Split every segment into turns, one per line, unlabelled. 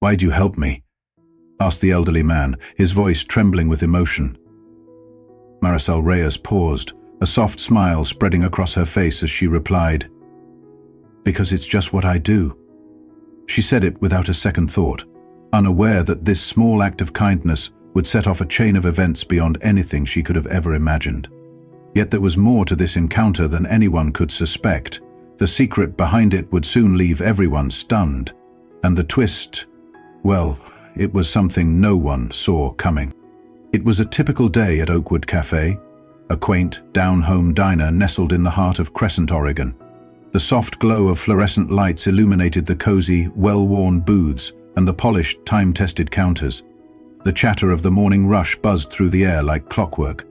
"Why'd you help me?" asked the elderly man, his voice trembling with emotion. Marisol Reyes paused, a soft smile spreading across her face as she replied, "Because it's just what I do." She said it without a second thought, unaware that this small act of kindness would set off a chain of events beyond anything she could have ever imagined. Yet there was more to this encounter than anyone could suspect. The secret behind it would soon leave everyone stunned. And the twist, well, it was something no one saw coming. It was a typical day at Oakwood Café, a quaint, down-home diner nestled in the heart of Crescent, Oregon. The soft glow of fluorescent lights illuminated the cozy, well-worn booths and the polished, time-tested counters. The chatter of the morning rush buzzed through the air like clockwork.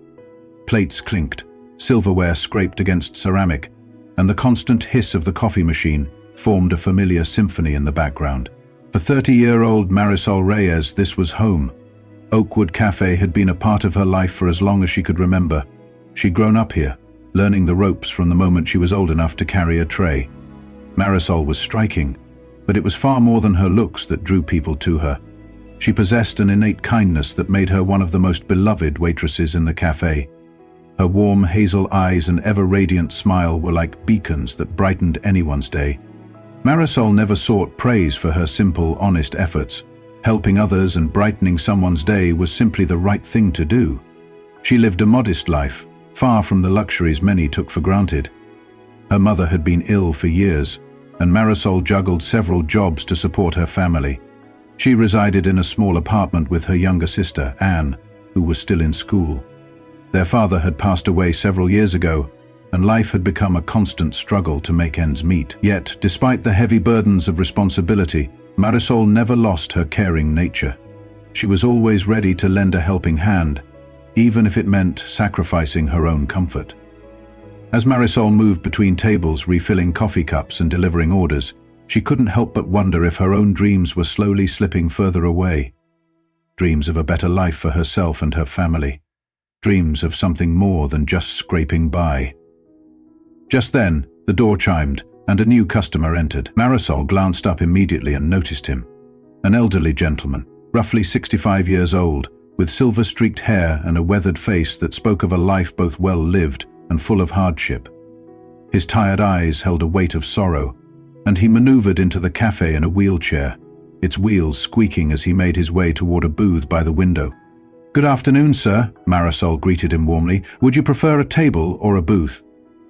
Plates clinked, silverware scraped against ceramic, and the constant hiss of the coffee machine formed a familiar symphony in the background. For 30-year-old Marisol Reyes, this was home. Oakwood Café had been a part of her life for as long as she could remember. She'd grown up here, learning the ropes from the moment she was old enough to carry a tray. Marisol was striking, but it was far more than her looks that drew people to her. She possessed an innate kindness that made her one of the most beloved waitresses in the café. Her warm hazel eyes and ever-radiant smile were like beacons that brightened anyone's day. Marisol never sought praise for her simple, honest efforts. Helping others and brightening someone's day was simply the right thing to do. She lived a modest life, far from the luxuries many took for granted. Her mother had been ill for years, and Marisol juggled several jobs to support her family. She resided in a small apartment with her younger sister, Anne, who was still in school. Their father had passed away several years ago, and life had become a constant struggle to make ends meet. Yet, despite the heavy burdens of responsibility, Marisol never lost her caring nature. She was always ready to lend a helping hand, even if it meant sacrificing her own comfort. As Marisol moved between tables, refilling coffee cups and delivering orders, she couldn't help but wonder if her own dreams were slowly slipping further away. Dreams of a better life for herself and her family. Dreams of something more than just scraping by. Just then, the door chimed, and a new customer entered. Marisol glanced up immediately and noticed him. An elderly gentleman, roughly 65 years old, with silver-streaked hair and a weathered face that spoke of a life both well-lived and full of hardship. His tired eyes held a weight of sorrow, and he maneuvered into the cafe in a wheelchair, its wheels squeaking as he made his way toward a booth by the window. "Good afternoon, sir," Marisol greeted him warmly. "Would you prefer a table or a booth?"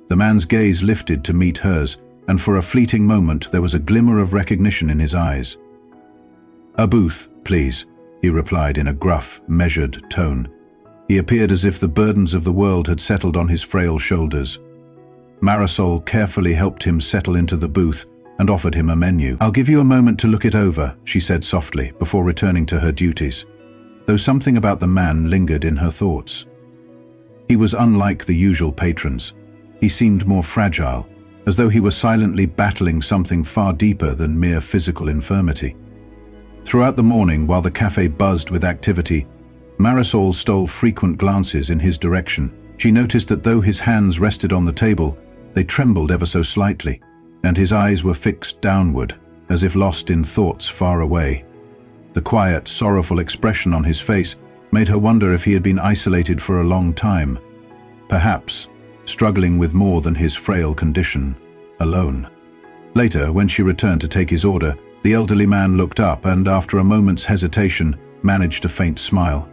The man's gaze lifted to meet hers, and for a fleeting moment there was a glimmer of recognition in his eyes. "A booth, please," he replied in a gruff, measured tone. He appeared as if the burdens of the world had settled on his frail shoulders. Marisol carefully helped him settle into the booth and offered him a menu. "I'll give you a moment to look it over," she said softly, before returning to her duties, though something about the man lingered in her thoughts. He was unlike the usual patrons. He seemed more fragile, as though he were silently battling something far deeper than mere physical infirmity. Throughout the morning, while the cafe buzzed with activity, Marisol stole frequent glances in his direction. She noticed that though his hands rested on the table, they trembled ever so slightly, and his eyes were fixed downward, as if lost in thoughts far away. The quiet, sorrowful expression on his face made her wonder if he had been isolated for a long time. Perhaps struggling with more than his frail condition, alone. Later, when she returned to take his order, the elderly man looked up and, after a moment's hesitation, managed a faint smile.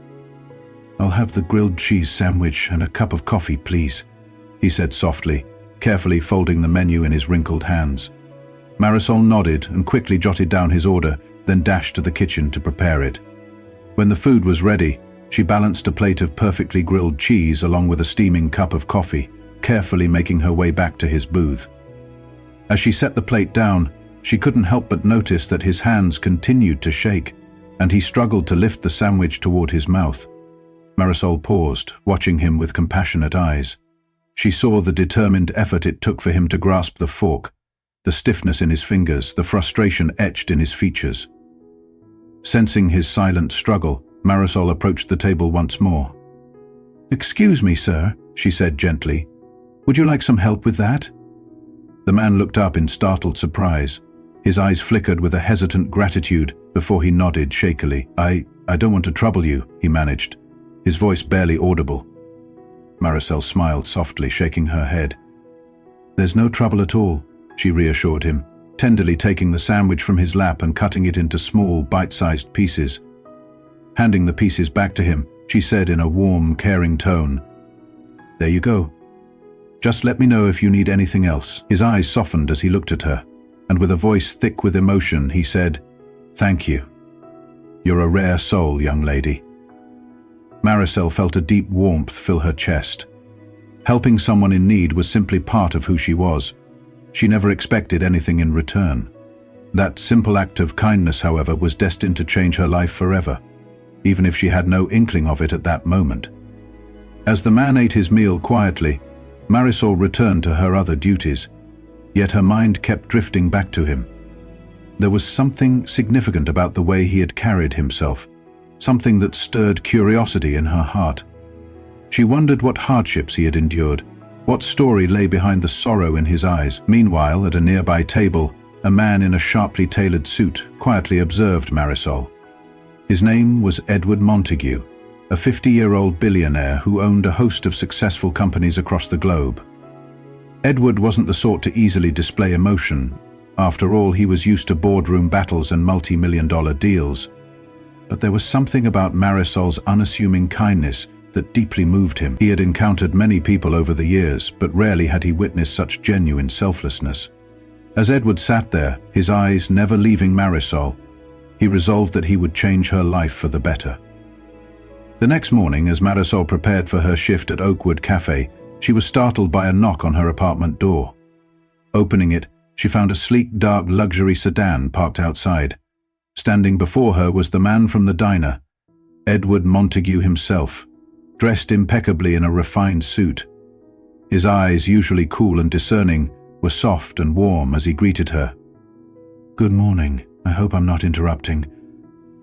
"I'll have the grilled cheese sandwich and a cup of coffee, please," he said softly, carefully folding the menu in his wrinkled hands. Marisol nodded and quickly jotted down his order, then dashed to the kitchen to prepare it. When the food was ready, she balanced a plate of perfectly grilled cheese along with a steaming cup of coffee, carefully making her way back to his booth. As she set the plate down, she couldn't help but notice that his hands continued to shake, and he struggled to lift the sandwich toward his mouth. Marisol paused, watching him with compassionate eyes. She saw the determined effort it took for him to grasp the fork, the stiffness in his fingers, the frustration etched in his features. Sensing his silent struggle, Marisol approached the table once more. "Excuse me, sir," she said gently. "Would you like some help with that?" The man looked up in startled surprise. His eyes flickered with a hesitant gratitude before he nodded shakily. I don't want to trouble you, he managed, his voice barely audible. Marisol smiled softly, shaking her head. There's no trouble at all, she reassured him, tenderly taking the sandwich from his lap and cutting it into small, bite-sized pieces. Handing the pieces back to him, she said in a warm, caring tone, "There you go. Just let me know if you need anything else." His eyes softened as he looked at her, and with a voice thick with emotion, he said, "Thank you. You're a rare soul, young lady." Marisol felt a deep warmth fill her chest. Helping someone in need was simply part of who she was. She never expected anything in return. That simple act of kindness, however, was destined to change her life forever, even if she had no inkling of it at that moment. As the man ate his meal quietly, Marisol returned to her other duties, yet her mind kept drifting back to him. There was something significant about the way he had carried himself, something that stirred curiosity in her heart. She wondered what hardships he had endured, what story lay behind the sorrow in his eyes. Meanwhile, at a nearby table, a man in a sharply tailored suit quietly observed Marisol. His name was Edward Montague, a 50-year-old billionaire who owned a host of successful companies across the globe. Edward wasn't the sort to easily display emotion. After all, he was used to boardroom battles and multi-million-dollar deals. But there was something about Marisol's unassuming kindness that deeply moved him. He had encountered many people over the years, but rarely had he witnessed such genuine selflessness. As Edward sat there, his eyes never leaving Marisol, he resolved that he would change her life for the better. The next morning, as Marisol prepared for her shift at Oakwood Café, she was startled by a knock on her apartment door. Opening it, she found a sleek, dark luxury sedan parked outside. Standing before her was the man from the diner, Edward Montague himself, dressed impeccably in a refined suit. His eyes, usually cool and discerning, were soft and warm as he greeted her. "Good morning. I hope I'm not interrupting.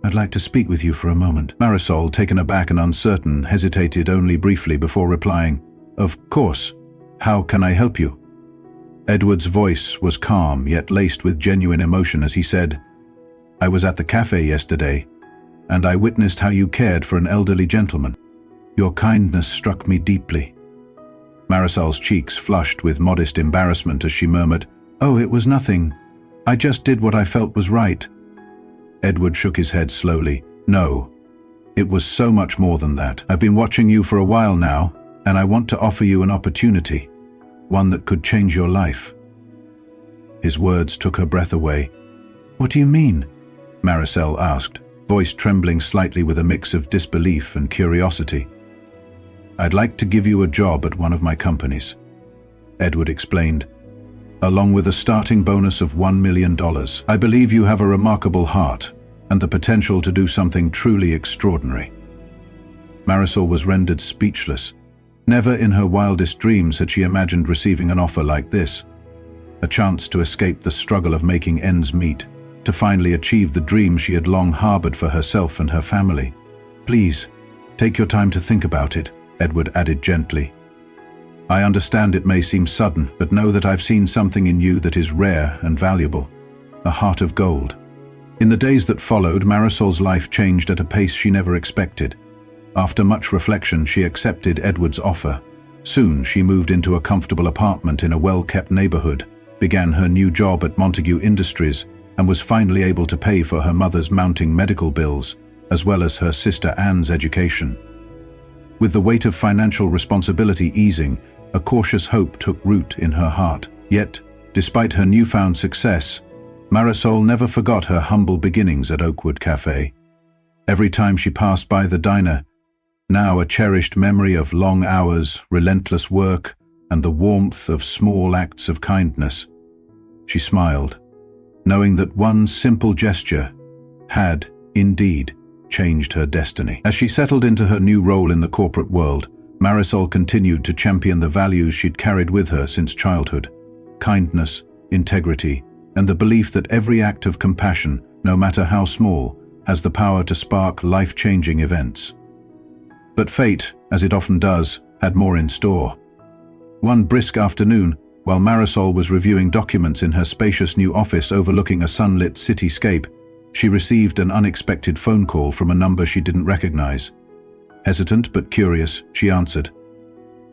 I'd like to speak with you for a moment." Marisol, taken aback and uncertain, hesitated only briefly before replying, "Of course. How can I help you?" Edward's voice was calm, yet laced with genuine emotion as he said, "I was at the cafe yesterday, and I witnessed how you cared for an elderly gentleman. Your kindness struck me deeply." Marisol's cheeks flushed with modest embarrassment as she murmured, "Oh, it was nothing. I just did what I felt was right." Edward shook his head slowly. "No, it was so much more than that. I've been watching you for a while now, and I want to offer you an opportunity, one that could change your life." His words took her breath away. "What do you mean?" Marisol asked, voice trembling slightly with a mix of disbelief and curiosity. "I'd like to give you a job at one of my companies," Edward explained, "along with a starting bonus of $1 million. I believe you have a remarkable heart and the potential to do something truly extraordinary." Marisol was rendered speechless. Never in her wildest dreams had she imagined receiving an offer like this, a chance to escape the struggle of making ends meet, to finally achieve the dream she had long harbored for herself and her family. "Please, take your time to think about it," Edward added gently. "I understand it may seem sudden, but know that I've seen something in you that is rare and valuable, a heart of gold." In the days that followed, Marisol's life changed at a pace she never expected. After much reflection, she accepted Edward's offer. Soon, she moved into a comfortable apartment in a well-kept neighborhood, began her new job at Montague Industries, and was finally able to pay for her mother's mounting medical bills, as well as her sister Anne's education. With the weight of financial responsibility easing, a cautious hope took root in her heart. Yet, despite her newfound success, Marisol never forgot her humble beginnings at Oakwood Café. Every time she passed by the diner, now a cherished memory of long hours, relentless work, and the warmth of small acts of kindness, she smiled, knowing that one simple gesture had, indeed, changed her destiny. As she settled into her new role in the corporate world, Marisol continued to champion the values she'd carried with her since childhood: kindness, integrity, and the belief that every act of compassion, no matter how small, has the power to spark life-changing events. But fate, as it often does, had more in store. One brisk afternoon, while Marisol was reviewing documents in her spacious new office overlooking a sunlit cityscape, She received an unexpected phone call from a number she didn't recognize. Hesitant but curious, she answered.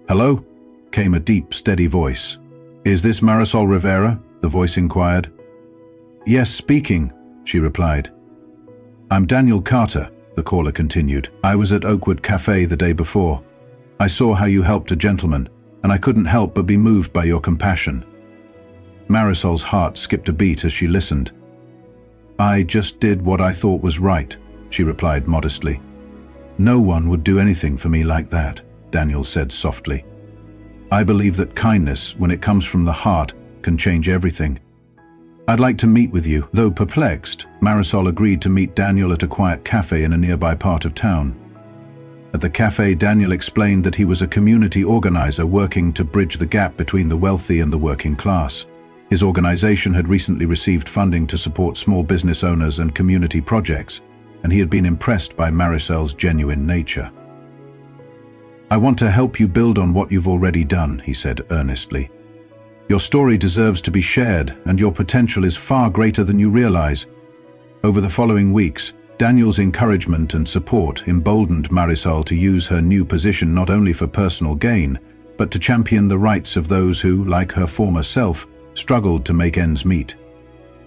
"Hello?" came a deep, steady voice. "Is this Marisol Rivera?" the voice inquired. "Yes, speaking," she replied. "I'm Daniel Carter," the caller continued. "I was at Oakwood Café the day before. I saw how you helped a gentleman, and I couldn't help but be moved by your compassion." Marisol's heart skipped a beat as she listened. "I just did what I thought was right," she replied modestly. "No one would do anything for me like that," Daniel said softly. "I believe that kindness, when it comes from the heart, can change everything. I'd like to meet with you." Though perplexed, Marisol agreed to meet Daniel at a quiet cafe in a nearby part of town. At the cafe, Daniel explained that he was a community organizer working to bridge the gap between the wealthy and the working class. His organization had recently received funding to support small business owners and community projects, and he had been impressed by Marisol's genuine nature. "I want to help you build on what you've already done," he said earnestly. "Your story deserves to be shared, and your potential is far greater than you realize." Over the following weeks, Daniel's encouragement and support emboldened Marisol to use her new position not only for personal gain, but to champion the rights of those who, like her former self, struggled to make ends meet.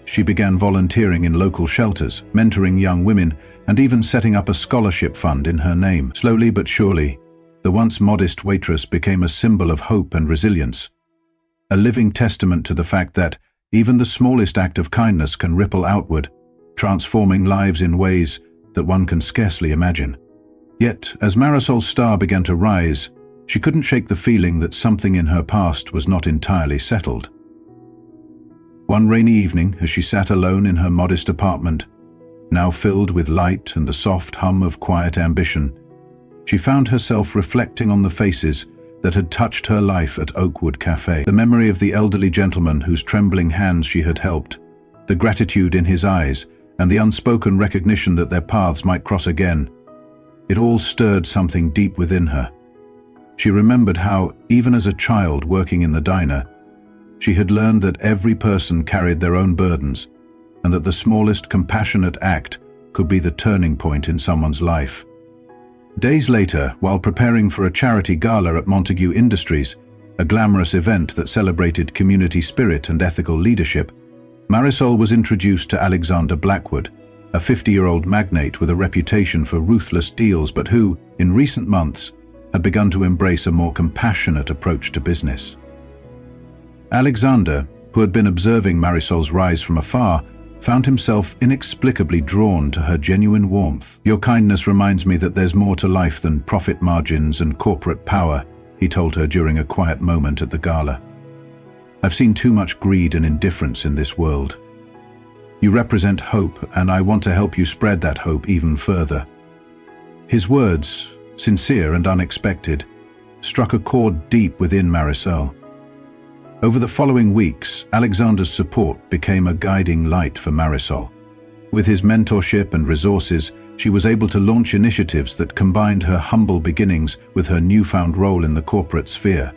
She began volunteering in local shelters, mentoring young women, and even setting up a scholarship fund in her name. Slowly but surely, the once modest waitress became a symbol of hope and resilience, a living testament to the fact that even the smallest act of kindness can ripple outward, transforming lives in ways that one can scarcely imagine. Yet, as Marisol's star began to rise, she couldn't shake the feeling that something in her past was not entirely settled. One rainy evening, as she sat alone in her modest apartment, now filled with light and the soft hum of quiet ambition, she found herself reflecting on the faces that had touched her life at Oakwood Café. The memory of the elderly gentleman whose trembling hands she had helped, the gratitude in his eyes, and the unspoken recognition that their paths might cross again. It all stirred something deep within her. She remembered how, even as a child working in the diner, she had learned that every person carried their own burdens, and that the smallest compassionate act could be the turning point in someone's life. Days later, while preparing for a charity gala at Montague Industries, a glamorous event that celebrated community spirit and ethical leadership, Marisol was introduced to Alexander Blackwood, a 50-year-old magnate with a reputation for ruthless deals but who, in recent months, had begun to embrace a more compassionate approach to business. Alexander, who had been observing Marisol's rise from afar, found himself inexplicably drawn to her genuine warmth. "Your kindness reminds me that there's more to life than profit margins and corporate power," he told her during a quiet moment at the gala. "I've seen too much greed and indifference in this world. You represent hope, and I want to help you spread that hope even further." His words, sincere and unexpected, struck a chord deep within Marisol. Over the following weeks, Alexander's support became a guiding light for Marisol. With his mentorship and resources, she was able to launch initiatives that combined her humble beginnings with her newfound role in the corporate sphere.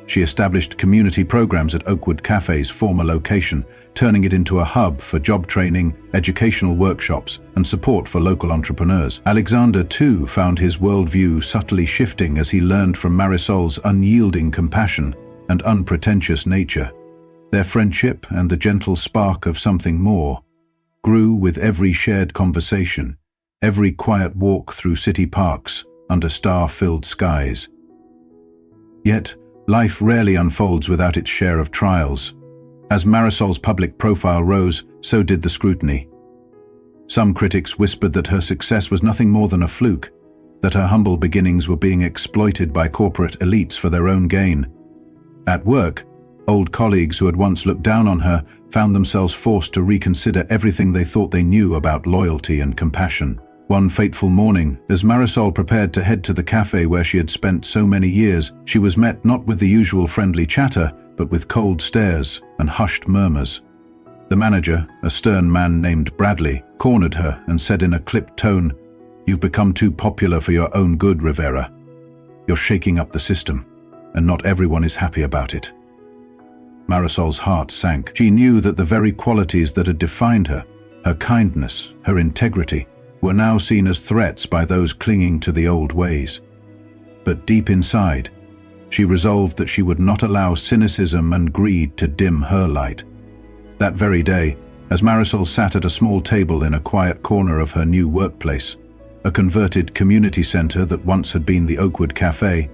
She established community programs at Oakwood Café's former location, turning it into a hub for job training, educational workshops, and support for local entrepreneurs. Alexander, too, found his worldview subtly shifting as he learned from Marisol's unyielding compassion and unpretentious nature. Their friendship and the gentle spark of something more grew with every shared conversation, every quiet walk through city parks under star-filled skies. Yet, life rarely unfolds without its share of trials. As Marisol's public profile rose, so did the scrutiny. Some critics whispered that her success was nothing more than a fluke, that her humble beginnings were being exploited by corporate elites for their own gain. At work, old colleagues who had once looked down on her found themselves forced to reconsider everything they thought they knew about loyalty and compassion. One fateful morning, as Marisol prepared to head to the cafe where she had spent so many years, she was met not with the usual friendly chatter, but with cold stares and hushed murmurs. The manager, a stern man named Bradley, cornered her and said in a clipped tone, "You've become too popular for your own good, Rivera. You're shaking up the system, and not everyone is happy about it." Marisol's heart sank. She knew that the very qualities that had defined her, Her kindness, her integrity, were now seen as threats by those clinging to the old ways. But deep inside, she resolved that she would not allow cynicism and greed to dim her light. That very day, as Marisol sat at a small table in a quiet corner of her new workplace, a converted community center that once had been the Oakwood Café,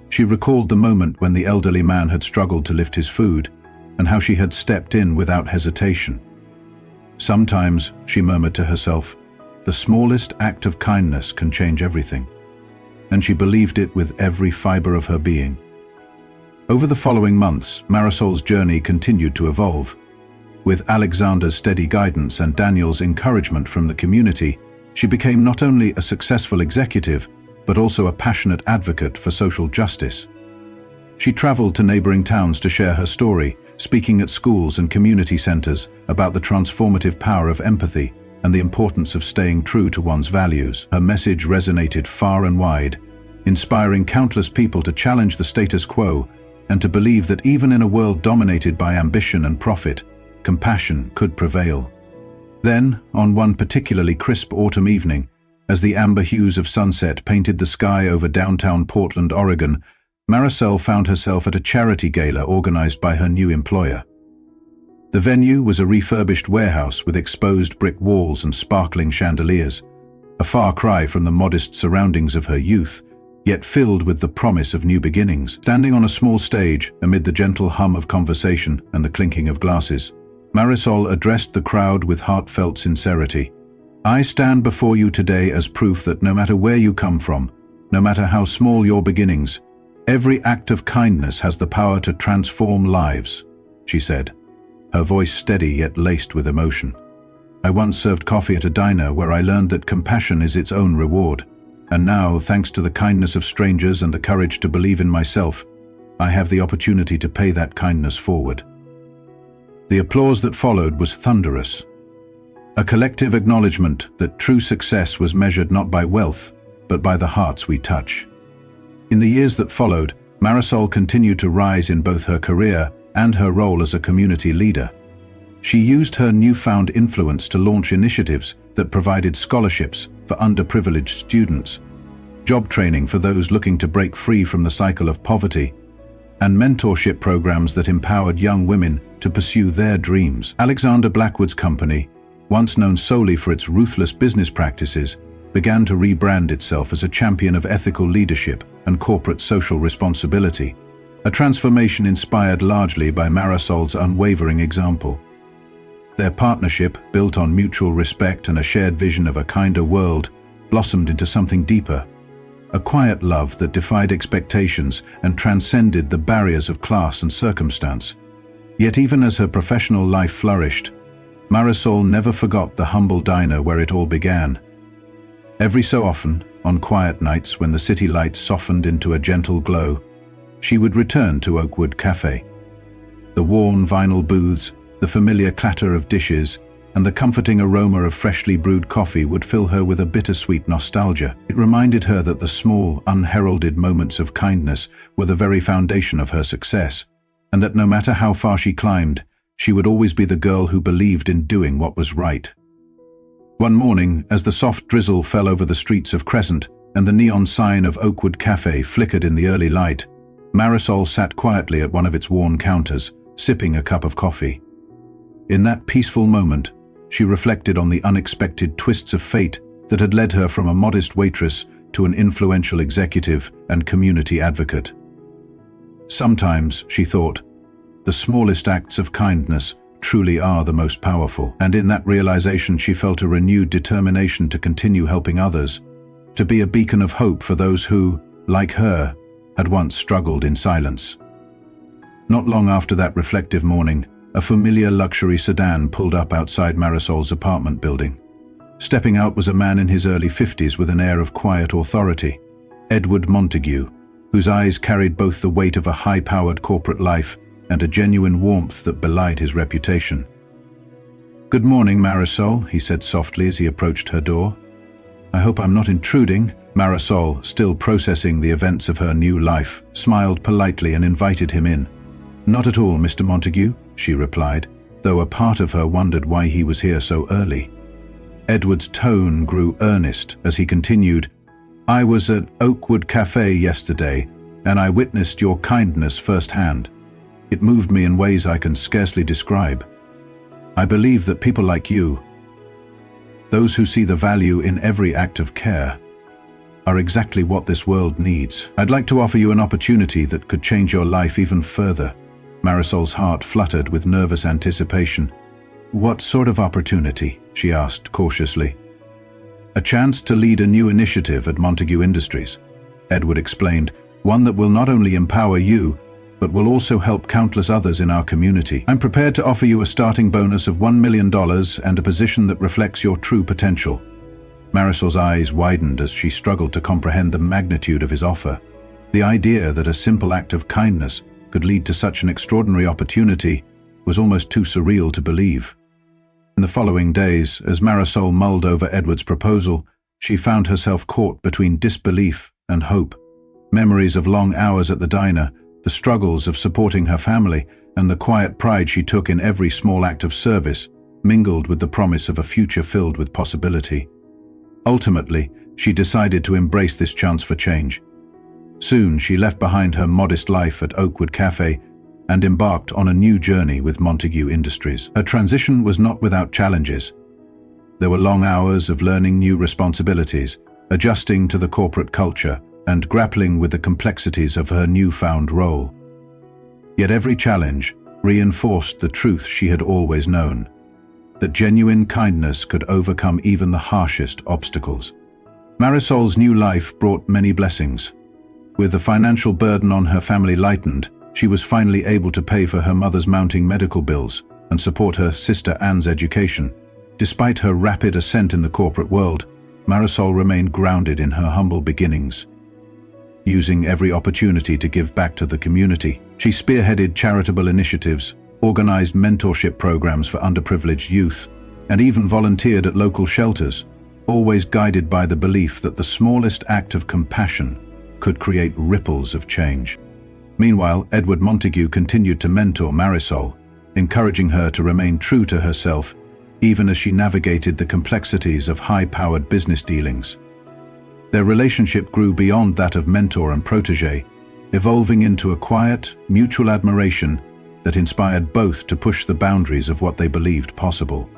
she recalled the moment when the elderly man had struggled to lift his food, and how she had stepped in without hesitation. Sometimes, she murmured to herself, the smallest act of kindness can change everything. And she believed it with every fiber of her being. Over the following months, Marisol's journey continued to evolve. With Alexander's steady guidance and Daniel's encouragement from the community, she became not only a successful executive, but also a passionate advocate for social justice. She traveled to neighboring towns to share her story, speaking at schools and community centers about the transformative power of empathy and the importance of staying true to one's values. Her message resonated far and wide, inspiring countless people to challenge the status quo and to believe that even in a world dominated by ambition and profit, compassion could prevail. Then, on one particularly crisp autumn evening, as the amber hues of sunset painted the sky over downtown Portland, Oregon, Marisol found herself at a charity gala organized by her new employer. The venue was a refurbished warehouse with exposed brick walls and sparkling chandeliers, a far cry from the modest surroundings of her youth, yet filled with the promise of new beginnings. Standing on a small stage, amid the gentle hum of conversation and the clinking of glasses, Marisol addressed the crowd with heartfelt sincerity. I stand before you today as proof that no matter where you come from, no matter how small your beginnings, every act of kindness has the power to transform lives, she said, her voice steady yet laced with emotion. I once served coffee at a diner where I learned that compassion is its own reward, and now, thanks to the kindness of strangers and the courage to believe in myself, I have the opportunity to pay that kindness forward. The applause that followed was thunderous, a collective acknowledgement that true success was measured not by wealth, but by the hearts we touch. In the years that followed, Marisol continued to rise in both her career and her role as a community leader. She used her newfound influence to launch initiatives that provided scholarships for underprivileged students, job training for those looking to break free from the cycle of poverty, and mentorship programs that empowered young women to pursue their dreams. Alexander Blackwood's company, once known solely for its ruthless business practices, began to rebrand itself as a champion of ethical leadership and corporate social responsibility, a transformation inspired largely by Marisol's unwavering example. Their partnership, built on mutual respect and a shared vision of a kinder world, blossomed into something deeper, a quiet love that defied expectations and transcended the barriers of class and circumstance. Yet even as her professional life flourished, Marisol never forgot the humble diner where it all began. Every so often, on quiet nights when the city lights softened into a gentle glow, she would return to Oakwood Café. The worn vinyl booths, the familiar clatter of dishes, and the comforting aroma of freshly brewed coffee would fill her with a bittersweet nostalgia. It reminded her that the small, unheralded moments of kindness were the very foundation of her success, and that no matter how far she climbed, she would always be the girl who believed in doing what was right. One morning, as the soft drizzle fell over the streets of Crescent and the neon sign of Oakwood Café flickered in the early light, Marisol sat quietly at one of its worn counters, sipping a cup of coffee. In that peaceful moment, she reflected on the unexpected twists of fate that had led her from a modest waitress to an influential executive and community advocate. Sometimes, she thought, the smallest acts of kindness truly are the most powerful, and in that realization she felt a renewed determination to continue helping others, to be a beacon of hope for those who, like her, had once struggled in silence. Not long after that reflective morning, a familiar luxury sedan pulled up outside Marisol's apartment building. Stepping out was a man in his early 50s with an air of quiet authority, Edward Montague, whose eyes carried both the weight of a high-powered corporate life and a genuine warmth that belied his reputation. "Good morning, Marisol," he said softly as he approached her door. "I hope I'm not intruding." Marisol, still processing the events of her new life, smiled politely and invited him in. "Not at all, Mr. Montague," she replied, though a part of her wondered why he was here so early. Edward's tone grew earnest as he continued, "I was at Oakwood Café yesterday, and I witnessed your kindness firsthand. It moved me in ways I can scarcely describe. I believe that people like you, those who see the value in every act of care, are exactly what this world needs. I'd like to offer you an opportunity that could change your life even further." Marisol's heart fluttered with nervous anticipation. "What sort of opportunity?" she asked cautiously. "A chance to lead a new initiative at Montague Industries," Edward explained, "one that will not only empower you, but will also help countless others in our community. I'm prepared to offer you a starting bonus of $1 million and a position that reflects your true potential." Marisol's eyes widened as she struggled to comprehend the magnitude of his offer. The idea that a simple act of kindness could lead to such an extraordinary opportunity was almost too surreal to believe. In the following days, as Marisol mulled over Edward's proposal, she found herself caught between disbelief and hope. Memories of long hours at the diner, the struggles of supporting her family, and the quiet pride she took in every small act of service mingled with the promise of a future filled with possibility. Ultimately, she decided to embrace this chance for change. Soon, she left behind her modest life at Oakwood Café and embarked on a new journey with Montague Industries. Her transition was not without challenges. There were long hours of learning new responsibilities, adjusting to the corporate culture, and grappling with the complexities of her newfound role. Yet every challenge reinforced the truth she had always known, that genuine kindness could overcome even the harshest obstacles. Marisol's new life brought many blessings. With the financial burden on her family lightened, she was finally able to pay for her mother's mounting medical bills and support her sister Anne's education. Despite her rapid ascent in the corporate world, Marisol remained grounded in her humble beginnings. Using every opportunity to give back to the community, she spearheaded charitable initiatives, organized mentorship programs for underprivileged youth, and even volunteered at local shelters, always guided by the belief that the smallest act of compassion could create ripples of change. Meanwhile, Edward Montague continued to mentor Marisol, encouraging her to remain true to herself, even as she navigated the complexities of high-powered business dealings. Their relationship grew beyond that of mentor and protege, evolving into a quiet, mutual admiration that inspired both to push the boundaries of what they believed possible.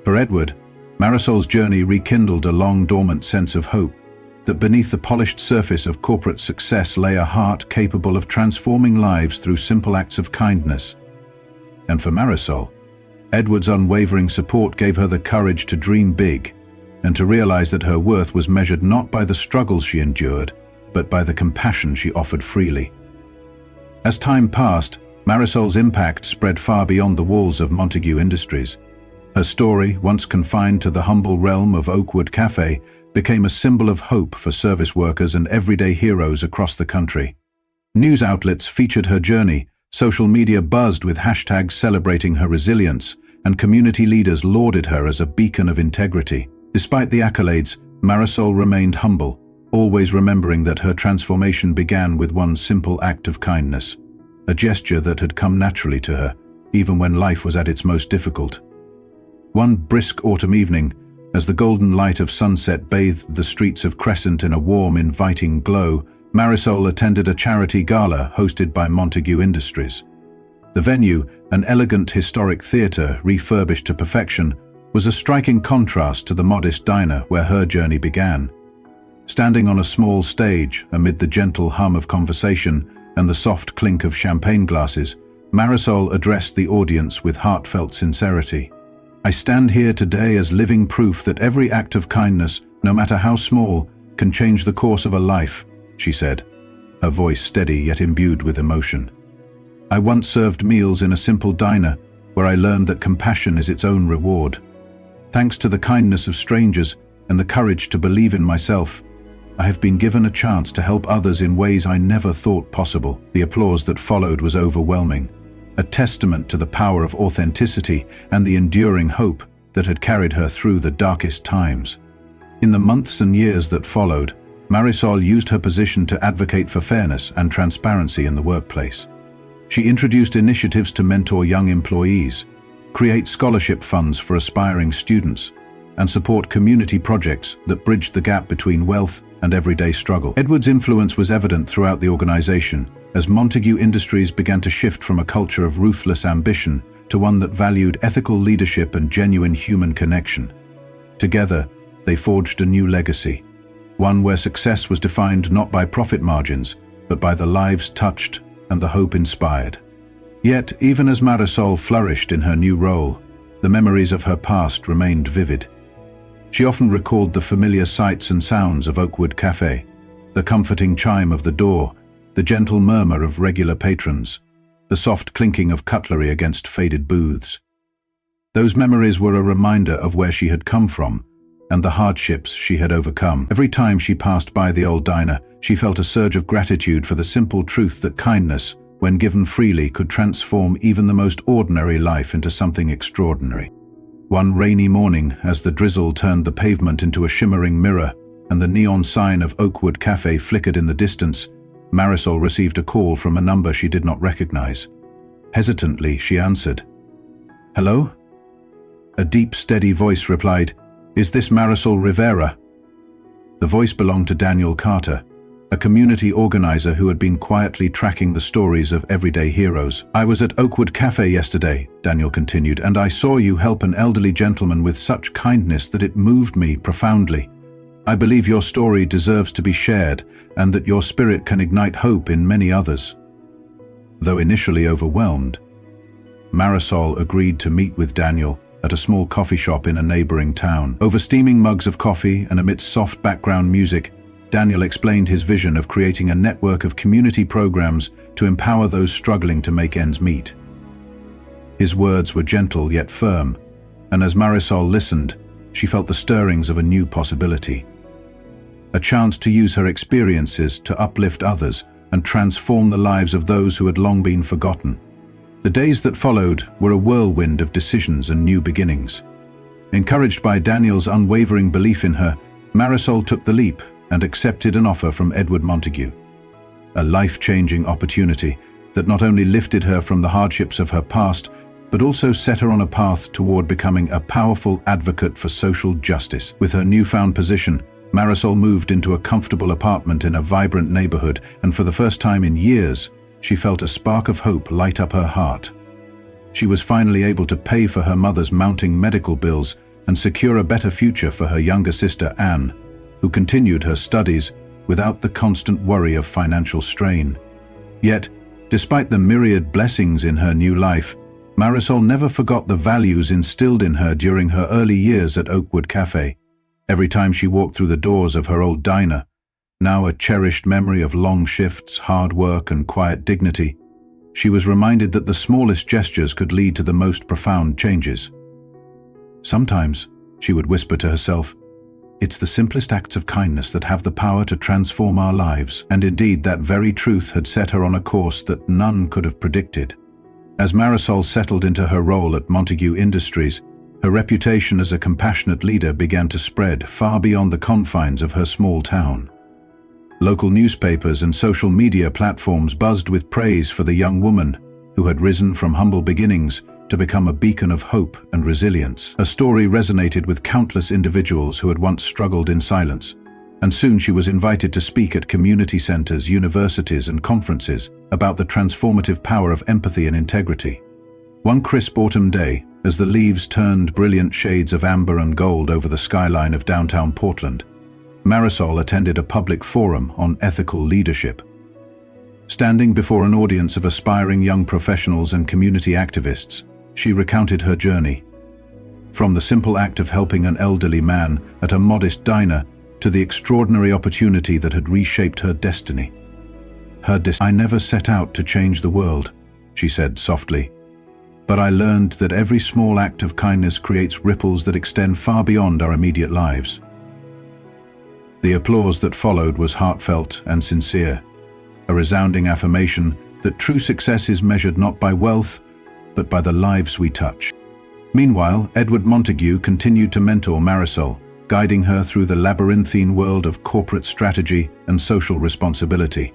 For Edward, Marisol's journey rekindled a long-dormant sense of hope, that beneath the polished surface of corporate success lay a heart capable of transforming lives through simple acts of kindness. And for Marisol, Edward's unwavering support gave her the courage to dream big and to realize that her worth was measured not by the struggles she endured, but by the compassion she offered freely. As time passed, Marisol's impact spread far beyond the walls of Montague Industries. Her story, once confined to the humble realm of Oakwood Café, became a symbol of hope for service workers and everyday heroes across the country. News outlets featured her journey, social media buzzed with hashtags celebrating her resilience, and community leaders lauded her as a beacon of integrity. Despite the accolades, Marisol remained humble, always remembering that her transformation began with one simple act of kindness, a gesture that had come naturally to her, even when life was at its most difficult. One brisk autumn evening, as the golden light of sunset bathed the streets of Crescent in a warm, inviting glow, Marisol attended a charity gala hosted by Montague Industries. The venue, an elegant historic theater refurbished to perfection, was a striking contrast to the modest diner where her journey began. Standing on a small stage, amid the gentle hum of conversation and the soft clink of champagne glasses, Marisol addressed the audience with heartfelt sincerity. "I stand here today as living proof that every act of kindness, no matter how small, can change the course of a life," she said, her voice steady yet imbued with emotion. "I once served meals in a simple diner where I learned that compassion is its own reward. Thanks to the kindness of strangers and the courage to believe in myself, I have been given a chance to help others in ways I never thought possible." The applause that followed was overwhelming, a testament to the power of authenticity and the enduring hope that had carried her through the darkest times. In the months and years that followed, Marisol used her position to advocate for fairness and transparency in the workplace. She introduced initiatives to mentor young employees, create scholarship funds for aspiring students, and support community projects that bridged the gap between wealth and everyday struggle. Edward's influence was evident throughout the organization, as Montague Industries began to shift from a culture of ruthless ambition to one that valued ethical leadership and genuine human connection. Together, they forged a new legacy, one where success was defined not by profit margins, but by the lives touched and the hope inspired. Yet, even as Marisol flourished in her new role, the memories of her past remained vivid. She often recalled the familiar sights and sounds of Oakwood Café, the comforting chime of the door, the gentle murmur of regular patrons, the soft clinking of cutlery against faded booths. Those memories were a reminder of where she had come from and the hardships she had overcome. Every time she passed by the old diner, she felt a surge of gratitude for the simple truth that kindness, when given freely, could transform even the most ordinary life into something extraordinary. One rainy morning, as the drizzle turned the pavement into a shimmering mirror and the neon sign of Oakwood Café flickered in the distance, Marisol received a call from a number she did not recognize. Hesitantly, she answered. "Hello?" A deep, steady voice replied, "Is this Marisol Rivera?" The voice belonged to Daniel Carter, a community organizer who had been quietly tracking the stories of everyday heroes. "I was at Oakwood Café yesterday," Daniel continued, "and I saw you help an elderly gentleman with such kindness that it moved me profoundly. I believe your story deserves to be shared and that your spirit can ignite hope in many others." Though initially overwhelmed, Marisol agreed to meet with Daniel at a small coffee shop in a neighboring town. Over steaming mugs of coffee and amidst soft background music, Daniel explained his vision of creating a network of community programs to empower those struggling to make ends meet. His words were gentle yet firm, and as Marisol listened, she felt the stirrings of a new possibility. A chance to use her experiences to uplift others and transform the lives of those who had long been forgotten. The days that followed were a whirlwind of decisions and new beginnings. Encouraged by Daniel's unwavering belief in her, Marisol took the leap and accepted an offer from Edward Montague. A life-changing opportunity that not only lifted her from the hardships of her past, but also set her on a path toward becoming a powerful advocate for social justice. With her newfound position, Marisol moved into a comfortable apartment in a vibrant neighborhood, and for the first time in years, she felt a spark of hope light up her heart. She was finally able to pay for her mother's mounting medical bills and secure a better future for her younger sister Anne, who continued her studies without the constant worry of financial strain. Yet, despite the myriad blessings in her new life, Marisol never forgot the values instilled in her during her early years at Oakwood Café. Every time she walked through the doors of her old diner, now a cherished memory of long shifts, hard work, and quiet dignity, she was reminded that the smallest gestures could lead to the most profound changes. Sometimes, she would whisper to herself, "It's the simplest acts of kindness that have the power to transform our lives," and indeed that very truth had set her on a course that none could have predicted. As Marisol settled into her role at Montague Industries, her reputation as a compassionate leader began to spread far beyond the confines of her small town. Local newspapers and social media platforms buzzed with praise for the young woman who had risen from humble beginnings to become a beacon of hope and resilience. Her story resonated with countless individuals who had once struggled in silence, and soon she was invited to speak at community centers, universities, and conferences about the transformative power of empathy and integrity. One crisp autumn day, as the leaves turned brilliant shades of amber and gold over the skyline of downtown Portland, Marisol attended a public forum on ethical leadership. Standing before an audience of aspiring young professionals and community activists, she recounted her journey. From the simple act of helping an elderly man at a modest diner to the extraordinary opportunity that had reshaped her destiny. "I never set out to change the world," she said softly, "but I learned that every small act of kindness creates ripples that extend far beyond our immediate lives." The applause that followed was heartfelt and sincere, a resounding affirmation that true success is measured not by wealth, but by the lives we touch. Meanwhile, Edward Montague continued to mentor Marisol, guiding her through the labyrinthine world of corporate strategy and social responsibility.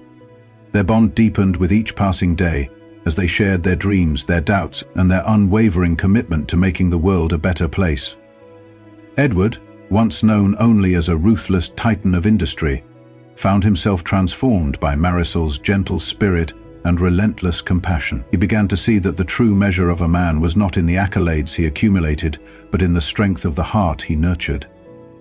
Their bond deepened with each passing day as they shared their dreams, their doubts, and their unwavering commitment to making the world a better place. Edward, once known only as a ruthless titan of industry, found himself transformed by Marisol's gentle spirit and relentless compassion. He began to see that the true measure of a man was not in the accolades he accumulated, but in the strength of the heart he nurtured.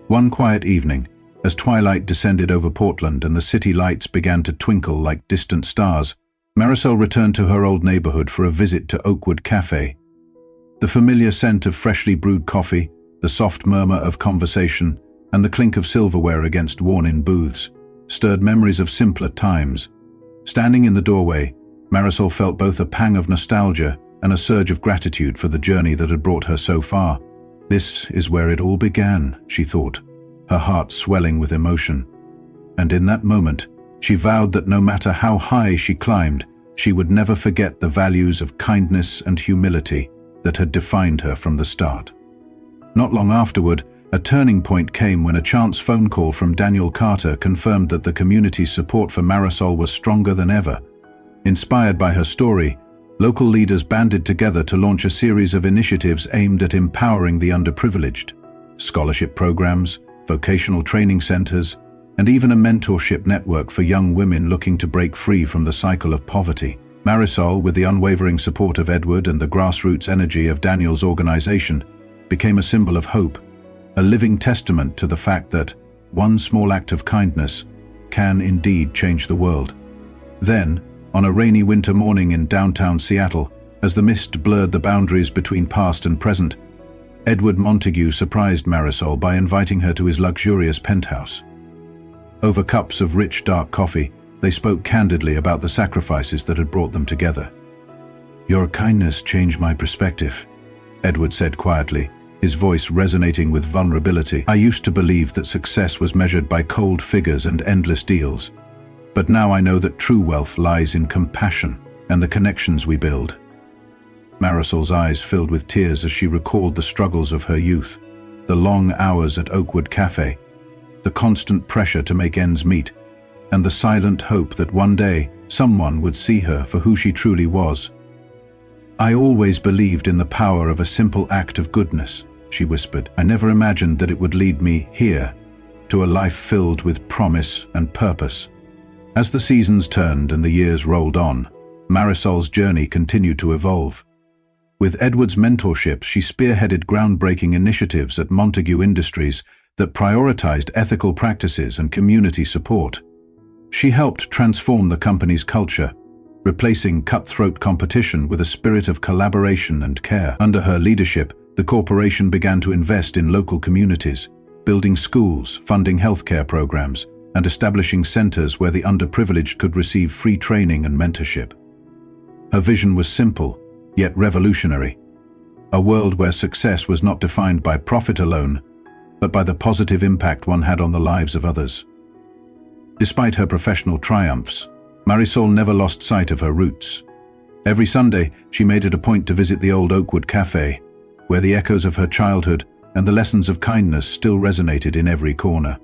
One quiet evening, as twilight descended over Portland and the city lights began to twinkle like distant stars, Marisol returned to her old neighborhood for a visit to Oakwood Café. The familiar scent of freshly brewed coffee, the soft murmur of conversation, and the clink of silverware against worn-in booths stirred memories of simpler times. Standing in the doorway, Marisol felt both a pang of nostalgia and a surge of gratitude for the journey that had brought her so far. This is where it all began, she thought, her heart swelling with emotion. And in that moment, she vowed that no matter how high she climbed, she would never forget the values of kindness and humility that had defined her from the start. Not long afterward, a turning point came when a chance phone call from Daniel Carter confirmed that the community's support for Marisol was stronger than ever. Inspired by her story, local leaders banded together to launch a series of initiatives aimed at empowering the underprivileged. Scholarship programs, vocational training centers, and even a mentorship network for young women looking to break free from the cycle of poverty. Marisol, with the unwavering support of Edward and the grassroots energy of Daniel's organization, became a symbol of hope, a living testament to the fact that one small act of kindness can indeed change the world. Then, on a rainy winter morning in downtown Seattle, as the mist blurred the boundaries between past and present, Edward Montague surprised Marisol by inviting her to his luxurious penthouse. Over cups of rich, dark coffee, they spoke candidly about the sacrifices that had brought them together. "Your kindness changed my perspective," Edward said quietly, his voice resonating with vulnerability. "I used to believe that success was measured by cold figures and endless deals. But now I know that true wealth lies in compassion and the connections we build." Marisol's eyes filled with tears as she recalled the struggles of her youth, the long hours at Oakwood Café, the constant pressure to make ends meet, and the silent hope that one day someone would see her for who she truly was. "I always believed in the power of a simple act of goodness," she whispered. "I never imagined that it would lead me here, to a life filled with promise and purpose." As the seasons turned and the years rolled on, Marisol's journey continued to evolve. With Edward's mentorship, she spearheaded groundbreaking initiatives at Montague Industries that prioritized ethical practices and community support. She helped transform the company's culture, replacing cutthroat competition with a spirit of collaboration and care. Under her leadership, the corporation began to invest in local communities, building schools, funding healthcare programs, and establishing centers where the underprivileged could receive free training and mentorship. Her vision was simple, yet revolutionary. A world where success was not defined by profit alone, but by the positive impact one had on the lives of others. Despite her professional triumphs, Marisol never lost sight of her roots. Every Sunday, she made it a point to visit the old Oakwood Café, where the echoes of her childhood and the lessons of kindness still resonated in every corner.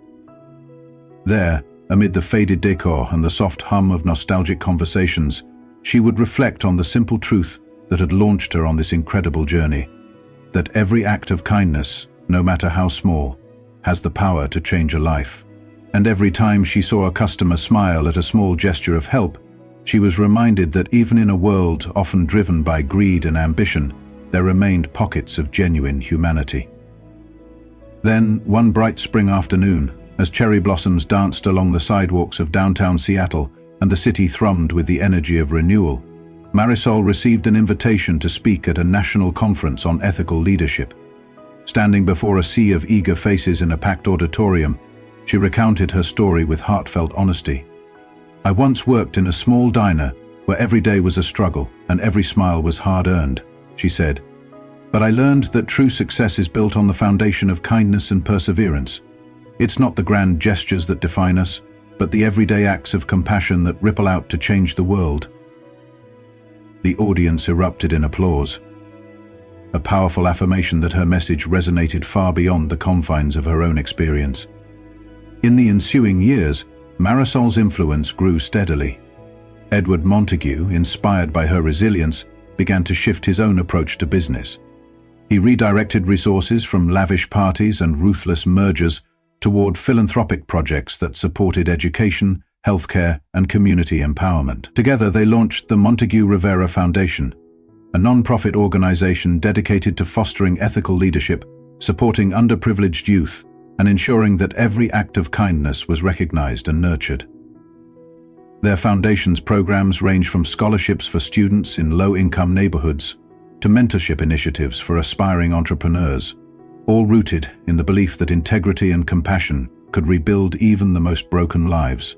There, amid the faded decor and the soft hum of nostalgic conversations, she would reflect on the simple truth that had launched her on this incredible journey, that every act of kindness, no matter how small, has the power to change a life. And every time she saw a customer smile at a small gesture of help, she was reminded that even in a world often driven by greed and ambition, there remained pockets of genuine humanity. Then, one bright spring afternoon, as cherry blossoms danced along the sidewalks of downtown Seattle and the city thrummed with the energy of renewal, Marisol received an invitation to speak at a national conference on ethical leadership. Standing before a sea of eager faces in a packed auditorium, she recounted her story with heartfelt honesty. "I once worked in a small diner where every day was a struggle and every smile was hard-earned," she said. "But I learned that true success is built on the foundation of kindness and perseverance. It's not the grand gestures that define us, but the everyday acts of compassion that ripple out to change the world." The audience erupted in applause, a powerful affirmation that her message resonated far beyond the confines of her own experience. In the ensuing years, Marisol's influence grew steadily. Edward Montague, inspired by her resilience, began to shift his own approach to business. He redirected resources from lavish parties and ruthless mergers toward philanthropic projects that supported education, healthcare, and community empowerment. Together, they launched the Montague Rivera Foundation, a non-profit organization dedicated to fostering ethical leadership, supporting underprivileged youth, and ensuring that every act of kindness was recognized and nurtured. Their foundation's programs range from scholarships for students in low-income neighborhoods to mentorship initiatives for aspiring entrepreneurs, all rooted in the belief that integrity and compassion could rebuild even the most broken lives.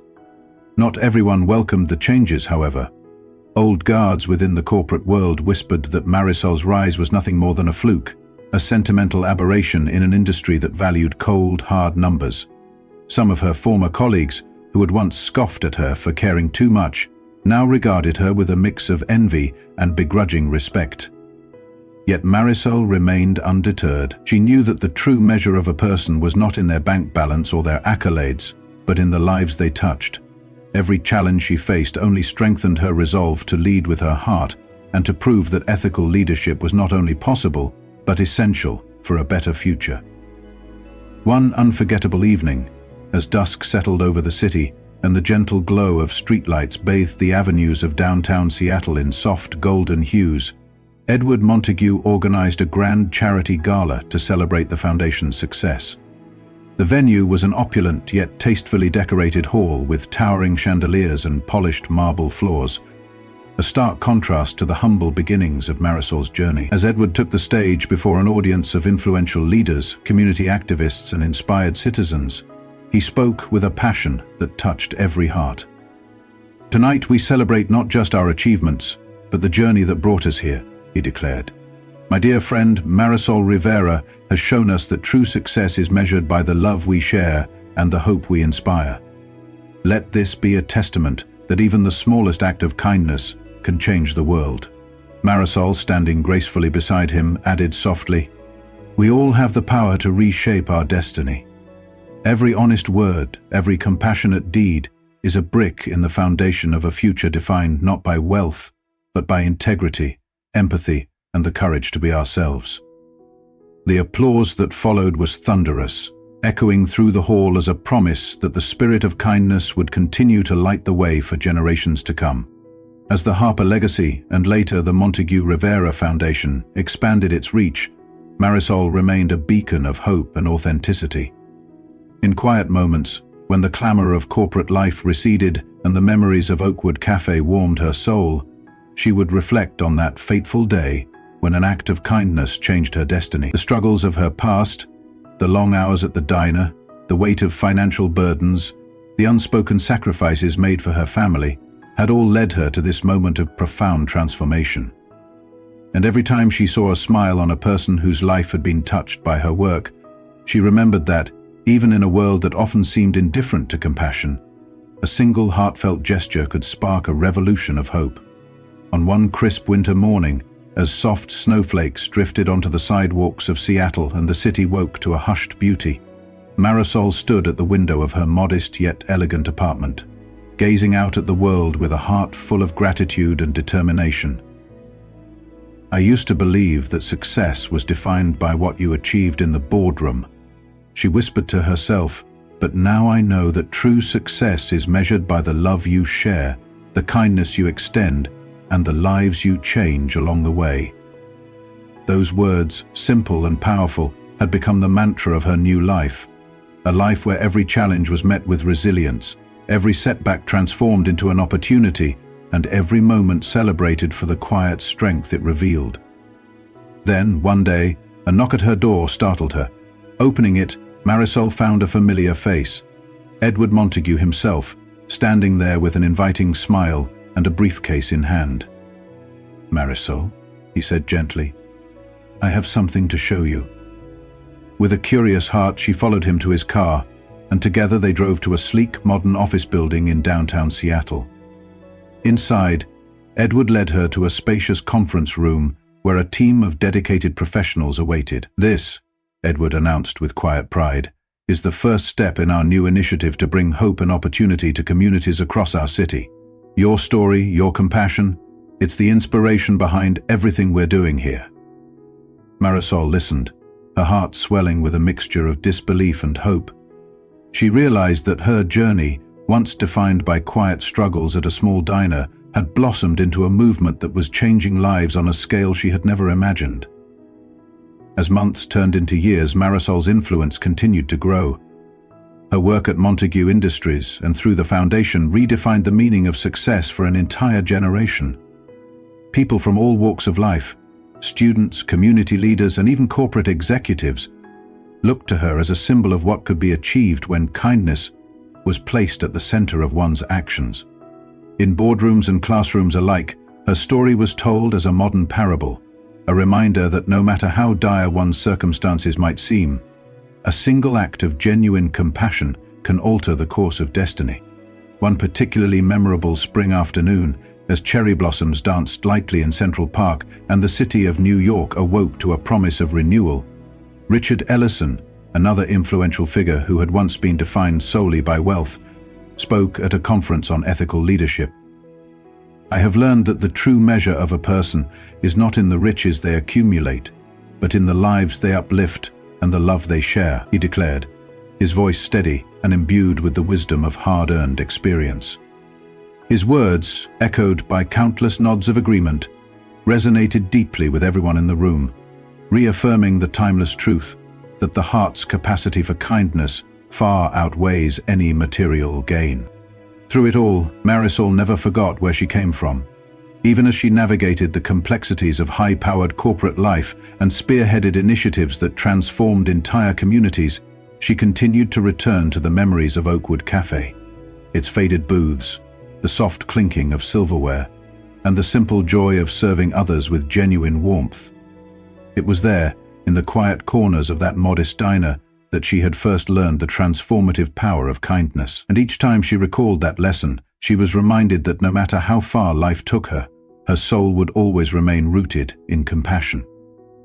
Not everyone welcomed the changes, however. Old guards within the corporate world whispered that Marisol's rise was nothing more than a fluke, a sentimental aberration in an industry that valued cold, hard numbers. Some of her former colleagues, who had once scoffed at her for caring too much, now regarded her with a mix of envy and begrudging respect. Yet Marisol remained undeterred. She knew that the true measure of a person was not in their bank balance or their accolades, but in the lives they touched. Every challenge she faced only strengthened her resolve to lead with her heart and to prove that ethical leadership was not only possible, but essential for a better future. One unforgettable evening, as dusk settled over the city and the gentle glow of streetlights bathed the avenues of downtown Seattle in soft golden hues, Edward Montague organized a grand charity gala to celebrate the foundation's success. The venue was an opulent yet tastefully decorated hall with towering chandeliers and polished marble floors, a stark contrast to the humble beginnings of Marisol's journey. As Edward took the stage before an audience of influential leaders, community activists, and inspired citizens, he spoke with a passion that touched every heart. "Tonight we celebrate not just our achievements, but the journey that brought us here," he declared. "My dear friend, Marisol Rivera has shown us that true success is measured by the love we share and the hope we inspire. Let this be a testament that even the smallest act of kindness can change the world." Marisol, standing gracefully beside him, added softly, "We all have the power to reshape our destiny. Every honest word, every compassionate deed is a brick in the foundation of a future defined not by wealth, but by integrity, empathy, and the courage to be ourselves." The applause that followed was thunderous, echoing through the hall as a promise that the spirit of kindness would continue to light the way for generations to come. As the Harper legacy and later the Montague Rivera Foundation expanded its reach, Marisol remained a beacon of hope and authenticity. In quiet moments, when the clamor of corporate life receded and the memories of Oakwood Café warmed her soul, she would reflect on that fateful day when an act of kindness changed her destiny. The struggles of her past, the long hours at the diner, the weight of financial burdens, the unspoken sacrifices made for her family, had all led her to this moment of profound transformation. And every time she saw a smile on a person whose life had been touched by her work, she remembered that, even in a world that often seemed indifferent to compassion, a single heartfelt gesture could spark a revolution of hope. On one crisp winter morning, as soft snowflakes drifted onto the sidewalks of Seattle and the city woke to a hushed beauty, Marisol stood at the window of her modest yet elegant apartment, gazing out at the world with a heart full of gratitude and determination. "I used to believe that success was defined by what you achieved in the boardroom," she whispered to herself, "but now I know that true success is measured by the love you share, the kindness you extend, and the lives you change along the way." Those words, simple and powerful, had become the mantra of her new life, a life where every challenge was met with resilience, every setback transformed into an opportunity, and every moment celebrated for the quiet strength it revealed. Then, one day, a knock at her door startled her. Opening it, Marisol found a familiar face, Edward Montague himself, standing there with an inviting smile and a briefcase in hand. "Marisol," he said gently, "I have something to show you." With a curious heart, she followed him to his car, and together they drove to a sleek, modern office building in downtown Seattle. Inside, Edward led her to a spacious conference room where a team of dedicated professionals awaited. "This," Edward announced with quiet pride, "is the first step in our new initiative to bring hope and opportunity to communities across our city. Your story, your compassion, it's the inspiration behind everything we're doing here." Marisol listened, her heart swelling with a mixture of disbelief and hope. She realized that her journey, once defined by quiet struggles at a small diner, had blossomed into a movement that was changing lives on a scale she had never imagined. As months turned into years, Marisol's influence continued to grow. Her work at Montague Industries and through the foundation redefined the meaning of success for an entire generation. People from all walks of life, students, community leaders, and even corporate executives, looked to her as a symbol of what could be achieved when kindness was placed at the center of one's actions. In boardrooms and classrooms alike, her story was told as a modern parable, a reminder that no matter how dire one's circumstances might seem, a single act of genuine compassion can alter the course of destiny. One particularly memorable spring afternoon, as cherry blossoms danced lightly in Central Park and the city of New York awoke to a promise of renewal, Richard Ellison, another influential figure who had once been defined solely by wealth, spoke at a conference on ethical leadership. "I have learned that the true measure of a person is not in the riches they accumulate, but in the lives they uplift and the love they share," he declared, his voice steady and imbued with the wisdom of hard-earned experience. His words, echoed by countless nods of agreement, resonated deeply with everyone in the room, reaffirming the timeless truth that the heart's capacity for kindness far outweighs any material gain. Through it all, Marisol never forgot where she came from. Even as she navigated the complexities of high-powered corporate life and spearheaded initiatives that transformed entire communities, she continued to return to the memories of Oakwood Café, its faded booths, the soft clinking of silverware, and the simple joy of serving others with genuine warmth. It was there, in the quiet corners of that modest diner, that she had first learned the transformative power of kindness. And each time she recalled that lesson, she was reminded that no matter how far life took her, her soul would always remain rooted in compassion.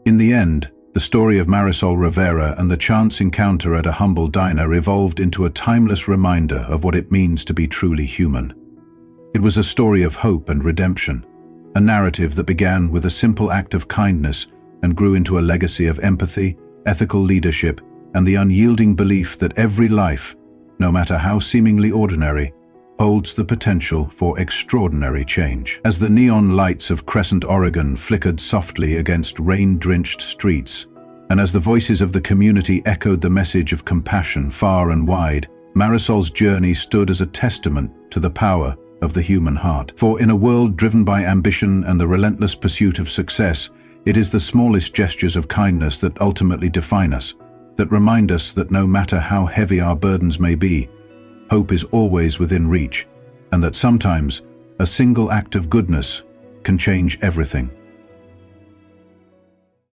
In the end, the story of Marisol Rivera and the chance encounter at a humble diner evolved into a timeless reminder of what it means to be truly human. It was a story of hope and redemption, a narrative that began with a simple act of kindness and grew into a legacy of empathy, ethical leadership, and the unyielding belief that every life, no matter how seemingly ordinary, holds the potential for extraordinary change. As the neon lights of Crescent, Oregon flickered softly against rain-drenched streets, and as the voices of the community echoed the message of compassion far and wide, Marisol's journey stood as a testament to the power of the human heart. For in a world driven by ambition and the relentless pursuit of success, it is the smallest gestures of kindness that ultimately define us, that remind us that no matter how heavy our burdens may be, hope is always within reach, and that sometimes a single act of goodness can change everything.